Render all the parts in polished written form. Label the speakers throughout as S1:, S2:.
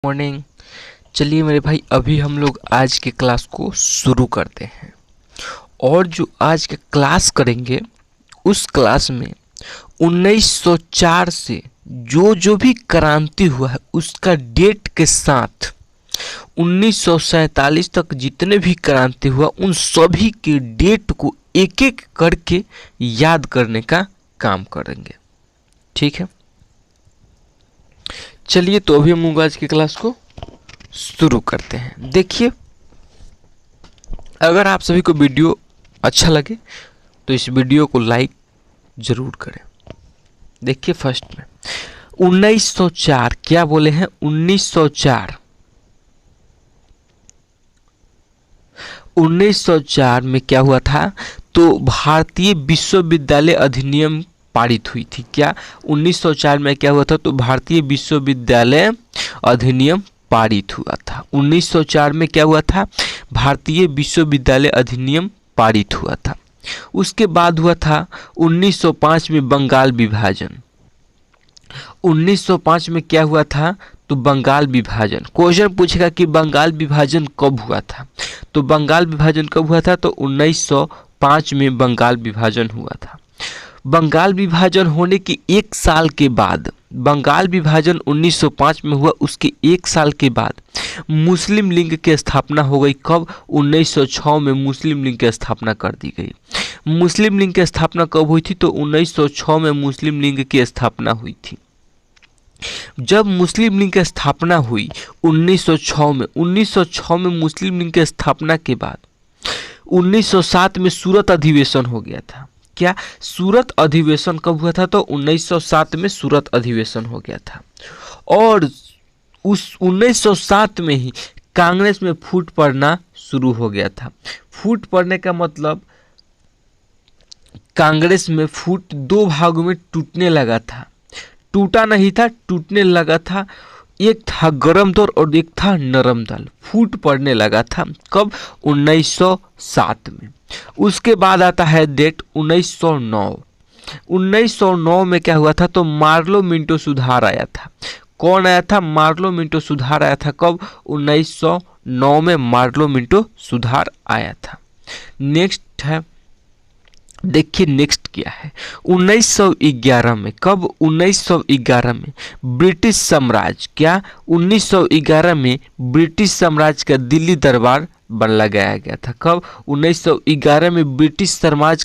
S1: Morning. चलिए मेरे भाई, अभी हम लोग आज के क्लास को शुरू करते हैं। और जो आज के क्लास करेंगे उस क्लास में 1904 से जो जो भी क्रांति हुआ है उसका डेट के साथ 1947 तक जितने भी क्रांति हुआ उन सभी के डेट को एक एक करके याद करने का काम करेंगे। ठीक है, चलिए तो अभी हम आज की क्लास को शुरू करते हैं। देखिए, अगर आप सभी को वीडियो अच्छा लगे तो इस वीडियो को लाइक जरूर करें। देखिए, फर्स्ट में 1904 क्या बोले हैं? 1904 में क्या हुआ था? तो भारतीय विश्वविद्यालय अधिनियम पारित हुई थी। क्या 1904 में क्या हुआ था? तो भारतीय विश्वविद्यालय अधिनियम पारित हुआ था। 1904 में क्या हुआ था? भारतीय विश्वविद्यालय अधिनियम पारित हुआ था। उसके बाद हुआ था 1905 में बंगाल विभाजन। 1905 में क्या हुआ था? तो बंगाल विभाजन। क्वेश्चन पूछेगा कि बंगाल विभाजन कब हुआ था? तो बंगाल विभाजन कब हुआ था? तो 1905 में बंगाल विभाजन हुआ था। बंगाल विभाजन होने के एक साल के बाद, बंगाल विभाजन 1905 में हुआ, उसके एक साल के बाद मुस्लिम लीग की स्थापना हो गई। कब? 1906 में मुस्लिम लीग की स्थापना कर दी गई। मुस्लिम लीग की स्थापना कब हुई थी? तो 1906 में मुस्लिम लीग की स्थापना हुई थी। जब मुस्लिम लीग की स्थापना हुई 1906 में मुस्लिम लीग की स्थापना के बाद 1907 में सूरत अधिवेशन हो गया था। क्या सूरत अधिवेशन कब हुआ था? तो 1907 में सूरत अधिवेशन हो गया था। और उस 1907 में ही कांग्रेस में फूट पड़ना शुरू हो गया था। फूट पड़ने का मतलब कांग्रेस में फूट दो भागों में टूटने लगा था। टूटा नहीं था, टूटने लगा था। एक था गरम दल और एक था नरम दल। फूट पड़ने लगा था। कब? 1907 में। उसके बाद आता है डेट 1909। 1909 में क्या हुआ था? तो मार्लो मिंटो सुधार आया था। कौन आया था? मार्लो मिंटो सुधार आया था। कब? 1909 में मार्लो मिंटो सुधार आया था। नेक्स्ट है, देखिए नेक्स्ट क्या है? 1911 में। कब? 1911 में ब्रिटिश साम्राज्य। क्या? 1911 में ब्रिटिश साम्राज्य का दिल्ली दरबार लगाया गया था। कब? 1911 में ब्रिटिश साम्राज्य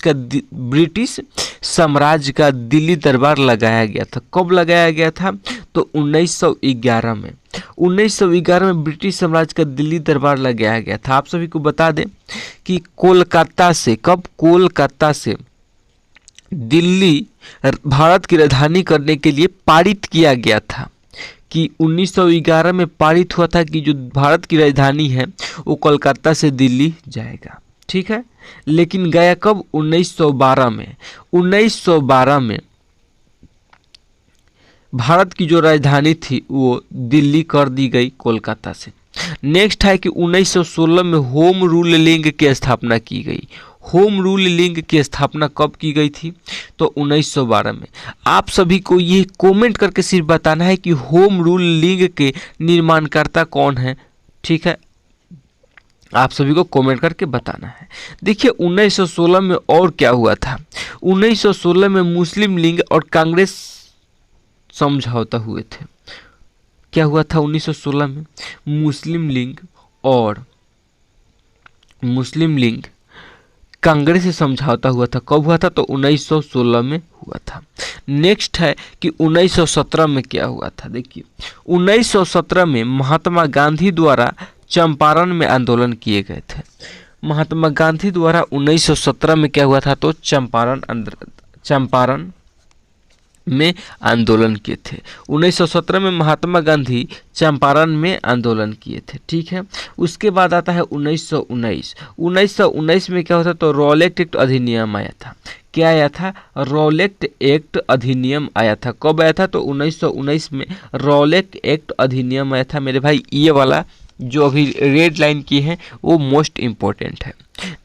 S1: का दिल्ली दरबार लगाया गया था। कब लगाया गया था? तो 1911 में। 1911 में ब्रिटिश साम्राज्य का दिल्ली दरबार लगाया गया था। आप सभी को बता दें कि कोलकाता से, कब? कोलकाता से दिल्ली भारत की राजधानी करने के लिए पारित किया गया था। कि 1911 में पारित हुआ था कि जो भारत की राजधानी है वो कोलकाता से दिल्ली जाएगा। ठीक है, लेकिन गया कब? 1912 में। 1912 में भारत की जो राजधानी थी वो दिल्ली कर दी गई कोलकाता से। नेक्स्ट है कि 1916 में होम रूल लीग की स्थापना की गई। होम रूल लीग की स्थापना कब की गई थी? तो 1912 में। आप सभी को ये कमेंट करके सिर्फ बताना है कि होम रूल लीग के निर्माणकर्ता कौन है। ठीक है, आप सभी को कमेंट करके बताना है। देखिए 1916 में और क्या हुआ था? 1916 में मुस्लिम लीग और कांग्रेस समझौता हुए थे। क्या हुआ था 1916 में? मुस्लिम लीग कांग्रेस से समझौता हुआ था। कब हुआ था? तो 1916 में हुआ था। नेक्स्ट है कि 1917 में क्या हुआ था? देखिए 1917 में महात्मा गांधी द्वारा चंपारण में आंदोलन किए गए थे। महात्मा गांधी द्वारा 1917 में क्या हुआ था? तो चंपारण में आंदोलन किए थे। 1917 में महात्मा गांधी चंपारण में आंदोलन किए थे। ठीक है, उसके बाद आता है 1919। 1919 में क्या होता? तो रॉलेट एक्ट अधिनियम आया था। क्या आया था? रॉलेट एक्ट अधिनियम आया था। कब आया था? तो 1919 में रॉलेट एक्ट अधिनियम आया था। मेरे भाई ये वाला जो अभी रेड लाइन की है वो मोस्ट इम्पोर्टेंट है।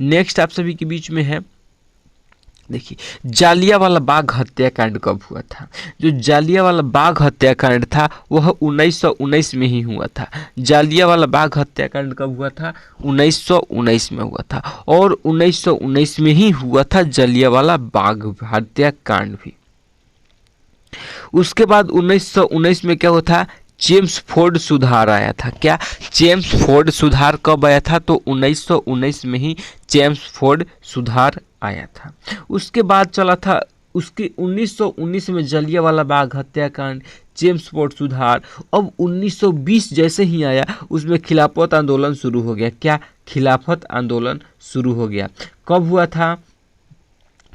S1: नेक्स्ट आप सभी के बीच में है देखिए, जालियांवाला बाग हत्याकांड कब हुआ था? जो जालियांवाला बाग हत्याकांड था वह 1919 में ही हुआ था। जालियांवाला बाग हत्याकांड कब हुआ था? 1919 में हुआ था, और 1919 में ही हुआ था जालियांवाला बाग हत्याकांड भी। उसके बाद 1919 में क्या हुआ था? जेम्स फोर्ड सुधार आया था। क्या? जेम्स फोर्ड सुधार कब आया था? तो 1919 में ही जेम्स फोर्ड सुधार आया था। उसके बाद चला था उसके 1919 में जालियांवाला बाग हत्याकांड, जेम्स फोर्ड सुधार। अब 1920 जैसे ही आया उसमें खिलाफत आंदोलन शुरू हो गया। क्या? खिलाफत आंदोलन शुरू हो गया। कब हुआ था?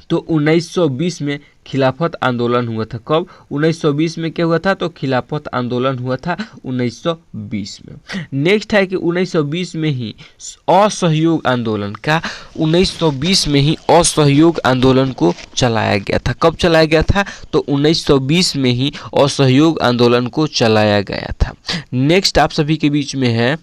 S1: तो 1920 में खिलाफत आंदोलन हुआ था। कब? 1920 में क्या हुआ था? तो खिलाफत आंदोलन हुआ था 1920 में। नेक्स्ट है कि 1920 में ही असहयोग आंदोलन। का? 1920 में ही असहयोग आंदोलन को चलाया गया था। कब चलाया गया था? तो 1920 में ही असहयोग आंदोलन को चलाया गया था। नेक्स्ट आप सभी के बीच में है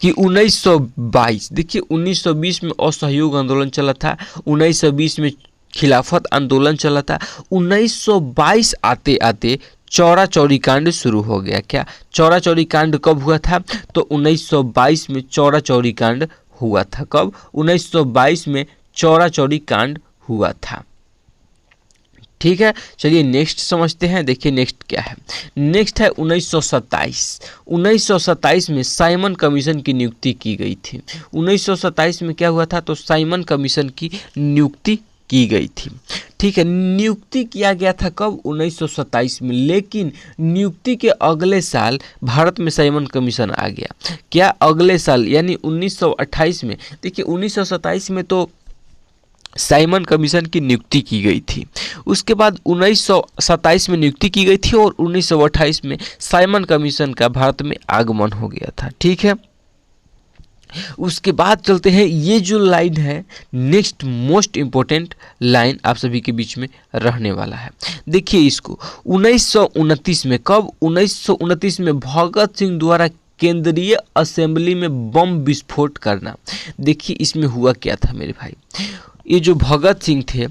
S1: कि 1922। देखिए, 1920 में असहयोग आंदोलन चला था, 1920 में खिलाफत आंदोलन चला था। 1922 आते आते चौरा चौरी कांड शुरू हो गया। क्या? चौरा चौरी कांड कब हुआ था? तो 1922 में चौरा चौरी कांड हुआ था। कब? 1922 में चौरा चौरी कांड हुआ था। ठीक है, चलिए नेक्स्ट समझते हैं। देखिए नेक्स्ट क्या है। नेक्स्ट है 1927। 1927 में साइमन कमीशन की नियुक्ति की गई थी। 1927 में क्या हुआ था? तो साइमन कमीशन की नियुक्ति की गई थी। ठीक है, नियुक्ति किया गया था कब? 1927 में। लेकिन नियुक्ति के अगले साल भारत में साइमन कमीशन आ गया। क्या? अगले साल यानी 1928 में। देखिए 1927 में तो साइमन कमीशन की नियुक्ति की गई थी। उसके बाद 1927 में नियुक्ति की गई थी और 1928 में साइमन कमीशन का भारत में आगमन हो गया था। ठीक है, उसके बाद चलते हैं। ये जो लाइन है नेक्स्ट मोस्ट इम्पोर्टेंट लाइन आप सभी के बीच में रहने वाला है। देखिए इसको 1929 में। कब? 1929 में भगत सिंह द्वारा केंद्रीय असेंबली में बम विस्फोट करना। देखिए इसमें हुआ क्या था मेरे भाई। ये जो भगत सिंह थे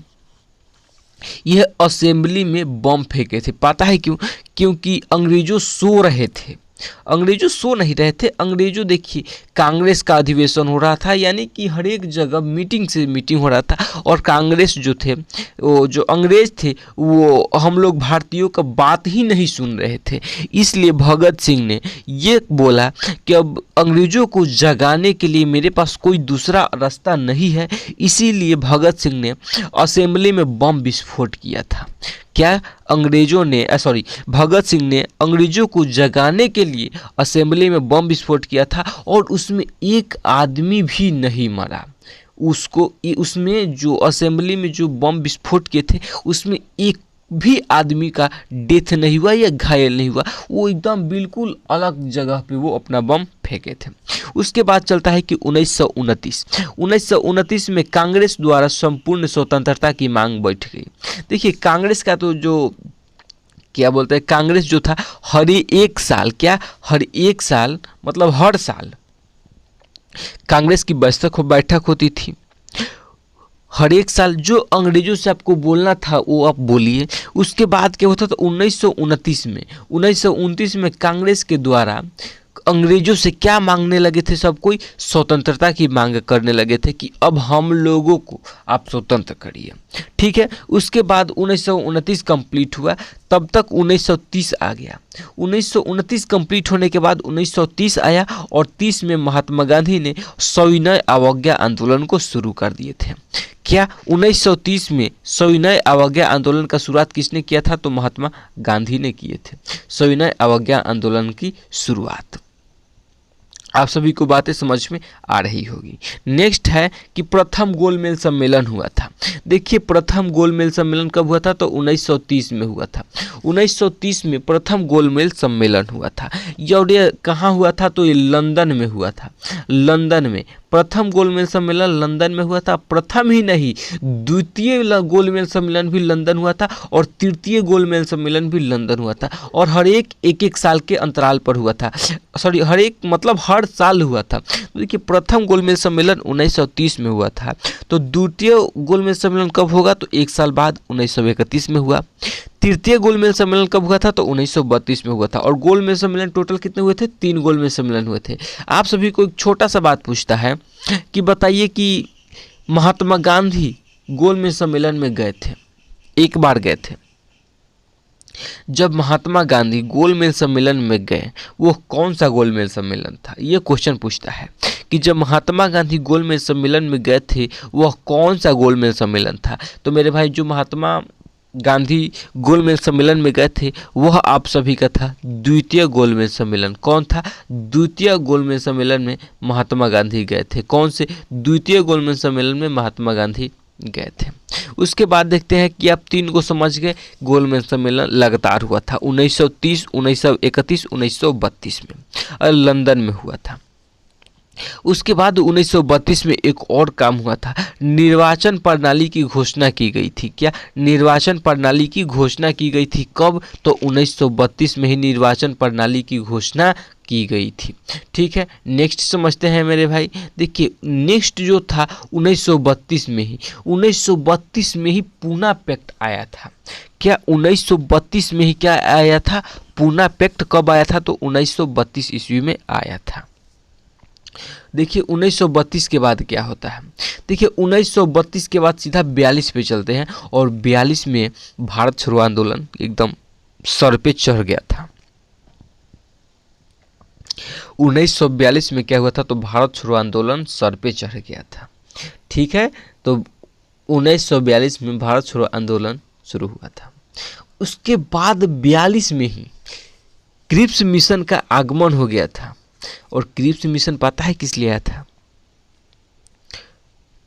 S1: यह असेंबली में बम फेंके थे। पता है क्यों? क्योंकि अंग्रेजों सो रहे थे। अंग्रेजों सो नहीं रहे थे। अंग्रेजों देखिए कांग्रेस का अधिवेशन हो रहा था, यानी कि हर एक जगह मीटिंग से मीटिंग हो रहा था, और कांग्रेस जो थे वो जो अंग्रेज थे वो हम लोग भारतीयों का बात ही नहीं सुन रहे थे। इसलिए भगत सिंह ने ये बोला कि अब अंग्रेजों को जगाने के लिए मेरे पास कोई दूसरा रास्ता नहीं है। इसीलिए भगत सिंह ने असेंबली में बम विस्फोट किया था। क्या? अंग्रेजों ने भगत सिंह ने अंग्रेजों को जगाने के लिए असेंबली में बम विस्फोट किया था, और उसमें एक आदमी भी नहीं मरा। उसमें जो असेंबली में जो बम विस्फोट किए थे उसमें एक भी आदमी का डेथ नहीं हुआ या घायल नहीं हुआ। वो एकदम बिल्कुल अलग जगह पे वो अपना बम फेंके थे। उसके बाद चलता है कि 1929 में कांग्रेस द्वारा संपूर्ण स्वतंत्रता की मांग बैठ गई। देखिए कांग्रेस का तो जो क्या बोलते हैं, कांग्रेस जो था हर एक साल मतलब हर साल कांग्रेस की बैठक होती थी। हर एक साल जो अंग्रेजों से आपको बोलना था वो आप बोलिए। उसके बाद क्या होता था? 1929 में कांग्रेस के द्वारा अंग्रेजों से क्या मांगने लगे थे? सब कोई स्वतंत्रता की मांग करने लगे थे कि अब हम लोगों को आप स्वतंत्र करिए। ठीक है, उसके बाद 1929 कंप्लीट हुआ, तब तक 1930 आ गया। 1929 कंप्लीट होने के बाद 1930 आया, और 30 में महात्मा गांधी ने सविनय अवज्ञा आंदोलन को शुरू कर दिए थे। क्या? 1930 में सविनय अवज्ञा आंदोलन का शुरुआत किसने किया था? तो महात्मा गांधी ने किए थे सविनय अवज्ञा आंदोलन की शुरुआत। आप सभी को बातें समझ में आ रही होगी। नेक्स्ट है कि प्रथम गोलमेज सम्मेलन हुआ था। देखिए प्रथम गोलमेज सम्मेलन कब हुआ था? तो 1930 में हुआ था। 1930 में प्रथम गोलमेज सम्मेलन हुआ था। और ये कहाँ हुआ था? तो ये लंदन में हुआ था। लंदन में प्रथम गोलमेज सम्मेलन लंदन में हुआ था। प्रथम ही नहीं, द्वितीय गोलमेज सम्मेलन भी लंदन हुआ था और तृतीय गोलमेज सम्मेलन भी लंदन हुआ था और हर एक साल के अंतराल पर हुआ था। सॉरी, हर साल हुआ था। तो देखिए, प्रथम गोलमेज सम्मेलन 1930 में हुआ था, तो द्वितीय गोलमेज सम्मेलन कब होगा, तो एक साल बाद 1931 में हुआ। तृतीय गोलमेज सम्मेलन कब हुआ था, तो 1932 में हुआ था। और गोलमेज सम्मेलन टोटल कितने हुए थे, 3 गोलमेज सम्मेलन हुए थे। आप सभी को एक छोटा सा बात पूछता है कि बताइए कि महात्मा गांधी गोलमेज सम्मेलन में गए थे, एक बार गए थे। जब महात्मा गांधी गोलमेज सम्मेलन में गए, वो कौन सा गोलमेज सम्मेलन था, ये क्वेश्चन पूछता है कि जब महात्मा गांधी गोलमेज सम्मेलन में गए थे, वह कौन सा गोलमेज सम्मेलन था। तो मेरे भाई, जो महात्मा गांधी गोलमेज सम्मेलन में गए थे, वह आप सभी का था द्वितीय गोलमेज सम्मेलन। कौन था, द्वितीय गोलमेज सम्मेलन में महात्मा गांधी गए थे। कौन से, द्वितीय गोलमेज सम्मेलन में महात्मा गांधी गए थे। उसके बाद देखते हैं कि आप 3 को समझ गए। गोलमेज सम्मेलन लगातार हुआ था 1930, 1931, 1932 में और लंदन में हुआ था। उसके बाद 1932 में एक और काम हुआ था, निर्वाचन प्रणाली की घोषणा की गई थी। क्या, निर्वाचन प्रणाली की घोषणा की गई थी। कब, तो 1932 में ही निर्वाचन प्रणाली की घोषणा की गई थी। ठीक है, नेक्स्ट समझते हैं मेरे भाई। देखिए, नेक्स्ट जो था 1932 में ही पूना पैक्ट आया था। क्या, 1932 में ही क्या आया था, पूना पैक्ट कब आया था, तो 1932 ईस्वी में आया था। देखिए, 1932 के बाद क्या होता है। देखिए, 1932 के बाद सीधा 42 पे चलते हैं और 42 में भारत छोड़ो आंदोलन एकदम सर पे चढ़ गया था। 1942 में क्या हुआ था, तो भारत छोड़ो आंदोलन सर पे चढ़ गया था। ठीक है, तो 1942 में भारत छोड़ो आंदोलन शुरू हुआ था। उसके बाद 42 में ही क्रिप्स मिशन का आगमन हो गया था। और क्रिप्स मिशन पता है किस लिए आया था,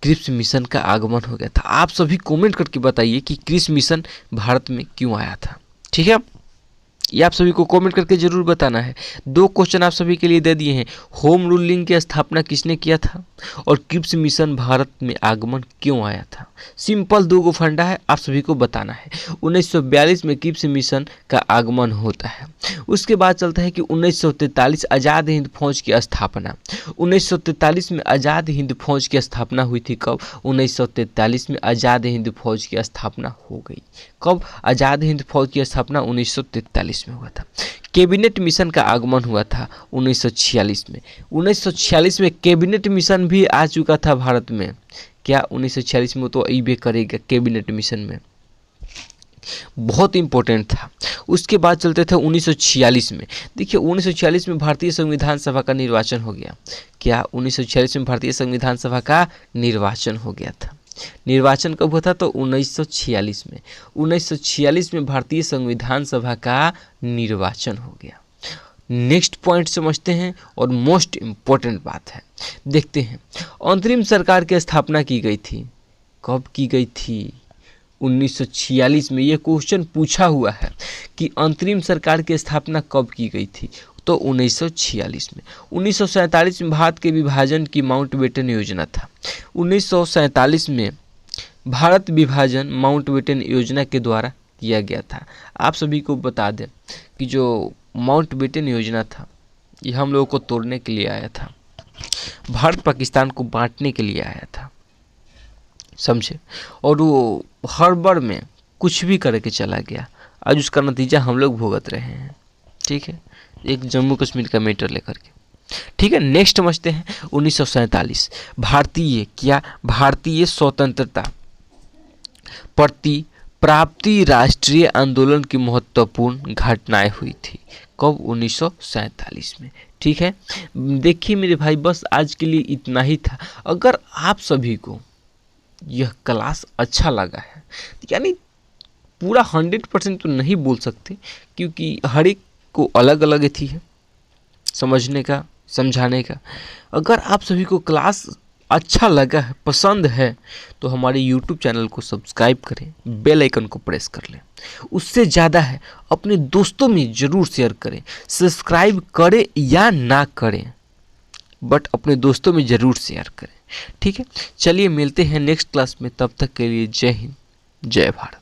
S1: क्रिप्स मिशन का आगमन हो गया था। आप सभी कमेंट करके बताइए कि क्रिप्स मिशन भारत में क्यों आया था। ठीक है, ये आप सभी को कमेंट करके जरूर बताना है। 2 क्वेश्चन आप सभी के लिए दे दिए हैं। होम रूलिंग की स्थापना किसने किया था और क्रिप्स मिशन भारत में आगमन क्यों आया था। सिंपल 2 फंडा है, आप सभी को बताना है। 1942 में क्रिप्स मिशन का आगमन होता है। उसके बाद चलता है कि 1943 आज़ाद हिंद फौज की स्थापना। 1943 में आज़ाद हिंद फौज की स्थापना हुई थी। कब, 1943 में आज़ाद हिंद फौज की स्थापना हो गई। कब, आज़ाद हिंद फौज की स्थापना 1943 में हुआ था। कैबिनेट मिशन का आगमन हुआ था 1946 में। 1946 में कैबिनेट मिशन भी आ चुका था भारत में। क्या, 1946 में तो अइबे करेगा कैबिनेट मिशन में, बहुत इंपॉर्टेंट था। उसके बाद चलते थे 1946 में। देखिए, 1946 में भारतीय संविधान सभा का निर्वाचन हो गया। क्या, 1946 में भारतीय संविधान सभा का निर्वाचन हो गया था। निर्वाचन कब हुआ था, तो 1946 में। 1946 में भारतीय संविधान सभा का निर्वाचन हो गया। नेक्स्ट पॉइंट समझते हैं और मोस्ट इम्पोर्टेंट बात है, देखते हैं। अंतरिम सरकार की स्थापना की गई थी। कब की गई थी, 1946 में। ये क्वेश्चन पूछा हुआ है कि अंतरिम सरकार की स्थापना कब की गई थी, तो 1946 में। 1947 में भारत के विभाजन की माउंटबेटन योजना था। 1947 में भारत विभाजन माउंटबेटन योजना के द्वारा किया गया था। आप सभी को बता दें कि जो माउंटबेटन योजना था, ये हम लोगों को तोड़ने के लिए आया था, भारत पाकिस्तान को बांटने के लिए आया था, समझे। और वो हर बार में कुछ भी करके चला गया। आज उसका नतीजा हम लोग भुगत रहे हैं। ठीक है, एक जम्मू कश्मीर का मैटर लेकर के। ठीक है, नेक्स्ट समझते हैं 1947। भारतीय स्वतंत्रता प्रति प्राप्ति राष्ट्रीय आंदोलन की महत्वपूर्ण घटनाएं हुई थी। कब, 1947 में। ठीक है, देखिए मेरे भाई, बस आज के लिए इतना ही था। अगर आप सभी को यह क्लास अच्छा लगा है, यानी पूरा 100% तो नहीं बोल सकते, क्योंकि हर एक को अलग अलग थी है समझने का, समझाने का। अगर आप सभी को क्लास अच्छा लगा है, पसंद है, तो हमारे YouTube चैनल को सब्सक्राइब करें, बेल आइकन को प्रेस कर लें। उससे ज़्यादा है, अपने दोस्तों में ज़रूर शेयर करें। सब्सक्राइब करें या ना करें, बट अपने दोस्तों में ज़रूर शेयर करें। ठीक है, चलिए मिलते हैं नेक्स्ट क्लास में, तब तक के लिए जय हिंद, जय भारत।